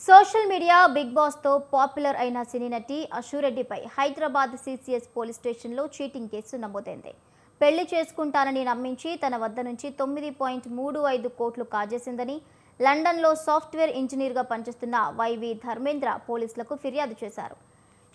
Social media big boss తో popular అయిన సినీ నటి అశురెడ్డిపై హైదరాబాద్ సిసిఎస్ పోలీస్ స్టేషన్లో చీటింగ్ కేసు నమోదైంది. పెళ్లి చేసుకుంటానని నమ్మించి తన వద్ద నుంచి 9.35 కోట్లు కాజేసిందని లండన్లో సాఫ్ట్వేర్ ఇంజనీర్గా పనిచేస్తున్న వైవి ధర్మేంద్ర పోలీసులకు ఫిర్యాదు చేశారు.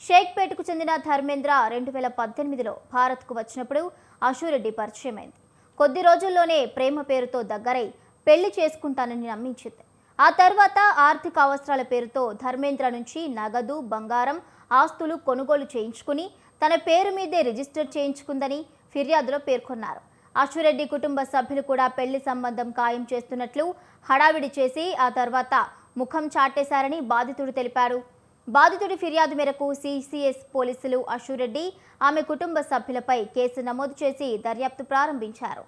షేక్పేటకు చెందిన ధర్మేంద్ర 2018లో భారత్కు వచ్చినప్పుడు అశురెడ్డి పరిచయమైంది. కొద్ది రోజుల్లోనే ప్రేమ పేరుతో దగ్గరై పెళ్లి చేసుకుంటానని నమ్మించింది. ఆ తర్వాత ఆర్థిక అవసరాల పేరుతో ధర్మేంద్ర నుంచి నగదు, బంగారం, ఆస్తులు కొనుగోలు చేయించుకుని తన పేరు మీదే రిజిస్టర్ చేయించుకుందని ఫిర్యాదులో పేర్కొన్నారు. అశురెడ్డి కుటుంబ సభ్యులు కూడా పెళ్లి సంబంధం ఖాయం చేస్తున్నట్లు హడావిడి చేసి ఆ తర్వాత ముఖం చాటేశారని బాధితుడు తెలిపారు. బాధితుడి ఫిర్యాదు మేరకు సిసిఎస్ పోలీసులు అశురెడ్డి, ఆమె కుటుంబ సభ్యులపై కేసు నమోదు చేసి దర్యాప్తు ప్రారంభించారు.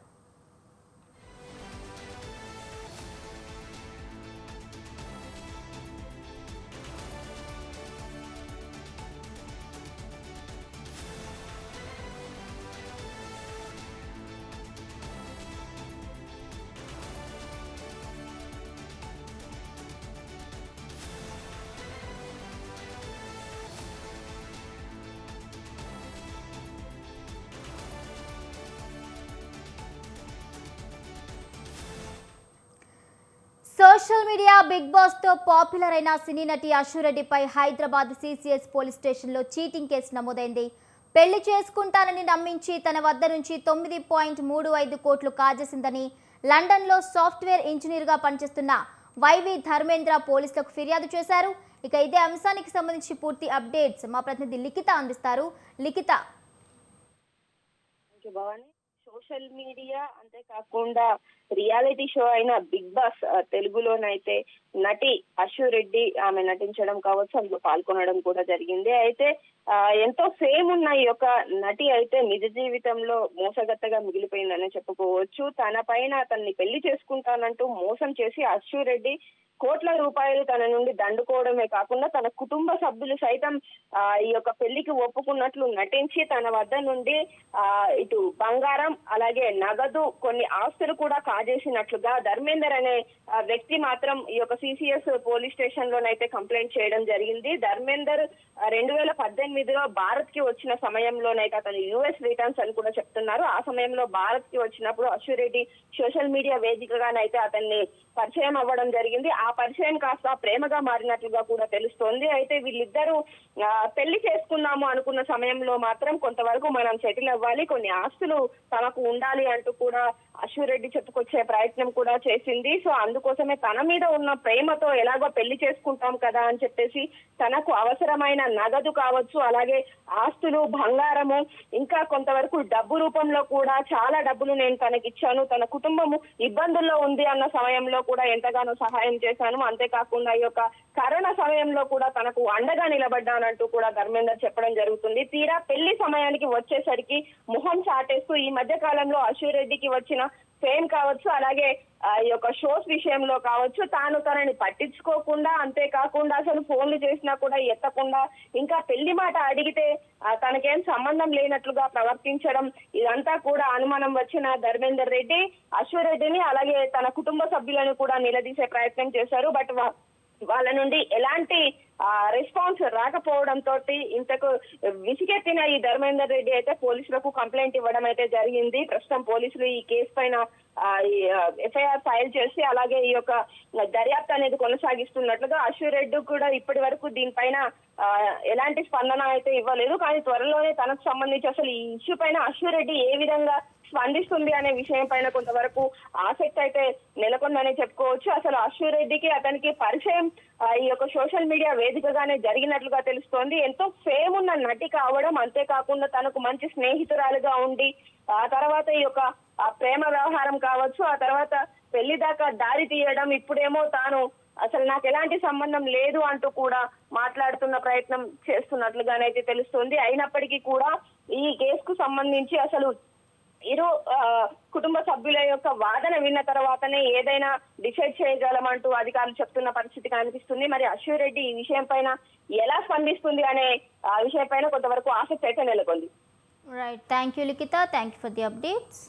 సోషల్ మీడియా బిగ్ బాస్ తో పాపులర్ అయిన సినీ నటి అశురెడ్డిపై హైదరాబాద్ సిసిఎస్ పోలీస్ స్టేషన్లో చీటింగ్ కేసు నమోదైంది. పెళ్లి చేసుకుంటానని నమ్మించి తన వద్ద నుంచి 9.35 కోట్లు కాజేసిందని లండన్లో సాఫ్ట్వేర్ ఇంజనీర్గా పనిచేస్తున్న వైవి ధర్మేంద్ర పోలీసులకు ఫిర్యాదు చేశారు. ఇక ఇదే అంశానికి సంబంధించి పూర్తి అప్డేట్స్ మా ప్రతినిధి లిఖిత అందిస్తారు. లిఖిత, సోషల్ మీడియా అంతేకాకుండా రియాలిటీ షో అయిన బిగ్ బాస్ తెలుగులోనైతే నటి అశురెడ్డి ఆమె నటించడం కావచ్చు, అందులో పాల్గొనడం కూడా జరిగింది. అయితే ఎంతో ఫేమ్ ఉన్న ఈ యొక్క నటి అయితే నిజ జీవితంలో మోసగత్తగా మిగిలిపోయిందని చెప్పుకోవచ్చు. తన పైన తనని పెళ్లి చేసుకుంటానంటూ మోసం చేసి అశురెడ్డి కోట్ల రూపాయలు తన నుండి దండుకోవడమే కాకుండా తన కుటుంబ సభ్యులు సైతం ఈ యొక్క పెళ్లికి ఒప్పుకున్నట్లు నటించి తన వద్ద నుండి ఇటు బంగారం అలాగే నగదు కొన్ని ఆస్తులు కూడా కాజేసినట్లుగా ధర్మేందర్ అనే వ్యక్తి మాత్రం ఈ యొక్క సిసిఎస్ పోలీస్ స్టేషన్ లోనైతే కంప్లైంట్ చేయడం జరిగింది. ధర్మేందర్ 2018లో భారత్ కి వచ్చిన సమయంలోనైతే అతను యుఎస్ రిటర్న్స్ అని కూడా చెప్తున్నారు. ఆ సమయంలో భారత్ కి వచ్చినప్పుడు అశురెడ్డి సోషల్ మీడియా వేదికగానైతే అతన్ని పరిచయం అవ్వడం జరిగింది. ఆ పరిచయం కాస్త ప్రేమగా మారినట్లుగా కూడా తెలుస్తోంది. అయితే వీళ్ళిద్దరూ పెళ్లి చేసుకున్నాము అనుకున్న సమయంలో మాత్రం కొంతవరకు మనం సెటిల్ అవ్వాలి, కొన్ని ఆస్తులు తనకు ఉండాలి అంటూ కూడా అశురెడ్డి చెప్పుకొచ్చే ప్రయత్నం కూడా చేసింది. సో అందుకోసమే తన మీద ఉన్న ప్రేమతో ఎలాగో పెళ్లి చేసుకుంటాం కదా అని చెప్పేసి తనకు అవసరమైన నగదు కావచ్చు, అలాగే ఆస్తులు, బంగారము, ఇంకా కొంతవరకు డబ్బు రూపంలో కూడా చాలా డబ్బులు నేను తనకి ఇచ్చాను, తన కుటుంబము ఇబ్బందుల్లో ఉంది అన్న సమయంలో కూడా ఎంతగానో సహాయం చేశాను, అంతేకాకుండా ఈ యొక్క కరోనా సమయంలో కూడా తనకు అండగా నిలబడ్డానంటూ కూడా ధర్మేందర్ చెప్పడం జరుగుతుంది. తీరా పెళ్లి సమయానికి వచ్చేసరికి మొహం చాటేస్తూ ఈ మధ్య కాలంలో అశురెడ్డికి వచ్చిన ఫేమ్ కావచ్చు, అలాగే ఈ యొక్క షోస్ విషయంలో కావచ్చు, తాను తనని పట్టించుకోకుండా, అంతేకాకుండా అసలు ఫోన్లు చేసినా కూడా ఎత్తకుండా, ఇంకా పెళ్లి మాట అడిగితే తనకేం సంబంధం లేనట్లుగా ప్రవర్తించడం, ఇదంతా కూడా అనుమానం వచ్చిన ధర్మేందర్ రెడ్డి అశురెడ్డిని అలాగే తన కుటుంబ సభ్యులను కూడా నిలదీసే ప్రయత్నం చేశారు. బట్ వాళ్ళ నుండి ఎలాంటి రెస్పాన్స్ రాకపోవడంతో ఇంతకు విసిగెత్తిన ఈ ధర్మేందర్ రెడ్డి అయితే పోలీసులకు కంప్లైంట్ ఇవ్వడం అయితే జరిగింది. ప్రస్తుతం పోలీసులు ఈ కేసు పైన ఎఫ్ఐఆర్ ఫైల్ చేసి అలాగే ఈ యొక్క దర్యాప్తు అనేది కొనసాగిస్తున్నట్లుగా అశురెడ్డి కూడా ఇప్పటి వరకు దీనిపైన ఎలాంటి స్పందన అయితే ఇవ్వలేదు. కానీ త్వరలోనే తనకు సంబంధించి అసలు ఈ ఇష్యూ పైన అశురెడ్డి ఏ విధంగా స్పందిస్తుంది అనే విషయం పైన కొంతవరకు ఆసక్తి అయితే నెలకొందని చెప్పుకోవచ్చు. అసలు అశురెడ్డికి అతనికి పరిచయం ఈ యొక్క సోషల్ మీడియా వేదికగానే జరిగినట్లుగా తెలుస్తోంది. ఎంతో ఫేమ్ ఉన్న నటి కావడం, అంతేకాకుండా తనకు మంచి స్నేహితురాలుగా ఉండి ఆ తర్వాత ఈ యొక్క ప్రేమ వ్యవహారం కావచ్చు, ఆ తర్వాత పెళ్లి దాకా దారి తీయడం, ఇప్పుడేమో తాను అసలు నాకు ఎలాంటి సంబంధం లేదు అంటూ కూడా మాట్లాడుతున్న ప్రయత్నం చేస్తున్నట్లుగానైతే తెలుస్తుంది. అయినప్పటికీ కూడా ఈ కేసుకు సంబంధించి అసలు ఇరు కుటుంబ సభ్యుల యొక్క వాదన విన్న తర్వాతనే ఏదైనా డిసైడ్ చేయగలమంటూ అధికారులు చెప్తున్న పరిస్థితి కనిపిస్తుంది. మరి అశురెడ్డి ఈ విషయం పైన ఎలా స్పందిస్తుంది అనే విషయం పైన కొంతవరకు ఆసక్తి అయితే నెలకొంది. Right, thank you Likhita, thank you for the updates.